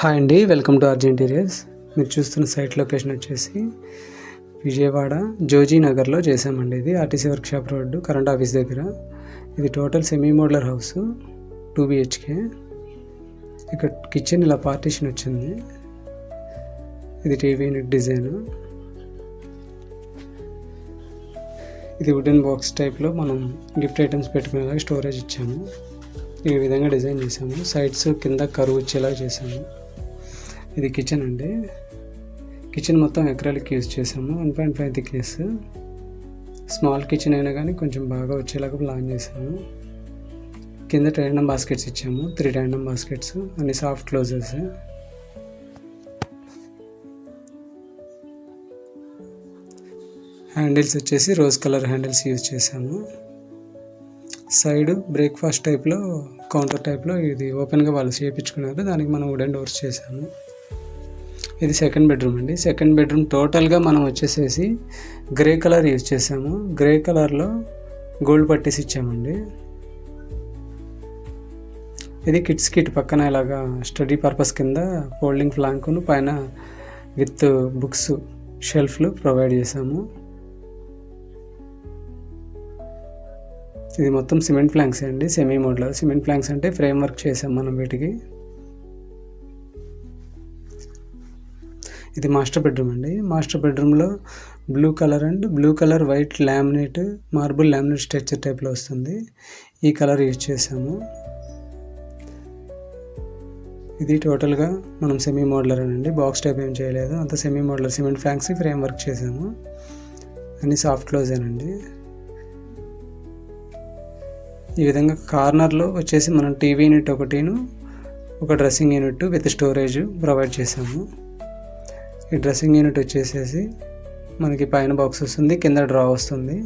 Hi అండి, welcome to RG interiors. మీరు చూస్తున్న సైట్ లొకేషన్ వచ్చేసి విజయవాడ జోజీ నగర్లో చేసామండి. ఇది RTC workshop road, current office దగ్గర. ఇది total semi modular house, 2 BHK. ఇక్కడ కిచెన్ ఇలా పార్టీషన్ వచ్చింది. ఇది టీవీ యూనిట్ డిజైన్. ఇది వుడెన్ బాక్స్ టైప్లో మనం గిఫ్ట్ ఐటమ్స్ పెట్టుకునేలాగా స్టోరేజ్ ఇచ్చాము. ఈ విధంగా డిజైన్ చేసాము. సైడ్స్ కింద కరువు వచ్చేలా చేసాము. ఇది కిచెన్ అండి. కిచెన్ మొత్తం అక్రిలిక్ యూజ్ చేసాము. 1.5 థిక్నెస్. స్మాల్ కిచెన్ అయినా కానీ కొంచెం బాగా వచ్చేలాగా ప్లాన్ చేసాము. కింద ట్యాండమ్ బాస్కెట్స్ ఇచ్చాము, 3 ట్యాండమ్ బాస్కెట్స్, అన్ని సాఫ్ట్ క్లోజెస్. హ్యాండిల్స్ వచ్చేసి రోజ్ కలర్ హ్యాండిల్స్ యూజ్ చేసాము. సైడ్ బ్రేక్ఫాస్ట్ టైప్లో, కౌంటర్ టైప్లో ఇది ఓపెన్గా వాళ్ళు చేయించుకున్నారు. దానికి మనం వుడెన్ డోర్స్ చేసాము. ఇది సెకండ్ బెడ్రూమ్ అండి. సెకండ్ బెడ్రూమ్ టోటల్గా మనం వచ్చేసేసి గ్రే కలర్ యూజ్ చేసాము. గ్రే కలర్లో గోల్డ్ పట్టీస్ ఇచ్చామండి. ఇది కిడ్స్ కిట్ పక్కన ఇలాగా స్టడీ పర్పస్ కింద ఫోల్డింగ్ ఫ్లాంక్ను పైన విత్ బుక్స్ షెల్ఫ్లు ప్రొవైడ్ చేసాము. ఇది మొత్తం సిమెంట్ ప్లాంక్స్ అండి, సెమీ మోడ్లో. సిమెంట్ ప్లాంక్స్ అంటే ఫ్రేమ్ వర్క్ చేసాం మనం వీటికి. ఇది మాస్టర్ బెడ్రూమ్ అండి. మాస్టర్ బెడ్రూమ్లో blue colour and blue colour white laminate, marble laminate structure టైప్లో వస్తుంది. ఈ కలర్ యూజ్ చేసాము. ఇది టోటల్గా మనం సెమీ మోడ్యులర్ అండి, బాక్స్ టైప్ ఏం చేయలేదు. అంత semi modular cement flanks frame work చేసాము. అన్ని సాఫ్ట్ క్లోజ్ అండి. ఈ విధంగా కార్నర్లో వచ్చేసి మనం టీవీ యూనిట్ ఒకటిను, ఒక dressing unit with storage provide చేసాము. ఈ డ్రెస్సింగ్ యూనిట్ వచ్చేసేసి మనకి పైన బాక్స్ వస్తుంది, కింద డ్రా వస్తుంది.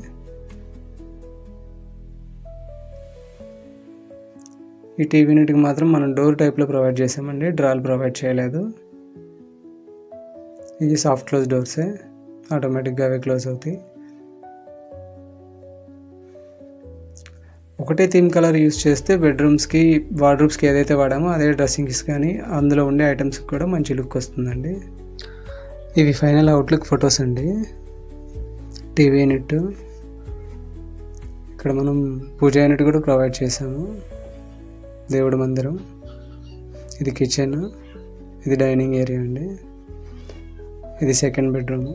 ఈ టీవీ యూనిట్కి మాత్రం మనం డోర్ టైప్లో ప్రొవైడ్ చేసామండి, డ్రాలు ప్రొవైడ్ చేయలేదు. ఇది సాఫ్ట్ క్లోజ్ డోర్సే, ఆటోమేటిక్గా అవే క్లోజ్ అవుతాయి. ఒకటే థీమ్ కలర్ యూజ్ చేస్తే బెడ్రూమ్స్కి, వార్డ్రూబ్స్కి ఏదైతే వాడామో అదే డ్రెస్సింగ్స్ కానీ అందులో ఉండే ఐటమ్స్కి కూడా మంచి లుక్ వస్తుందండి. ఇవి ఫైనల్ అవుట్లుక్ ఫొటోస్ అండి. టీవీ యూనిట్, ఇక్కడ మనం పూజ యూనిట్ కూడా ప్రొవైడ్ చేసాము, దేవుడి మందిరం. ఇది కిచెన్, ఇది డైనింగ్ ఏరియా అండి. ఇది సెకండ్ బెడ్రూమ్.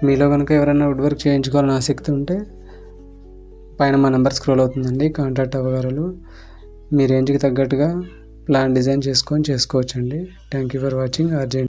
మీలో కనుక ఎవరైనా వుడ్ వర్క్ చేయించుకోవాలని ఆసక్తి ఉంటే పైన మా నెంబర్ స్క్రోల్ అవుతుందండి, కాంటాక్ట్ అవ్వగలరు. మీ రేంజ్కి తగ్గట్టుగా ప్లాన్ డిజైన్ చేసుకోవచ్చండి. Thank you for watching RJ.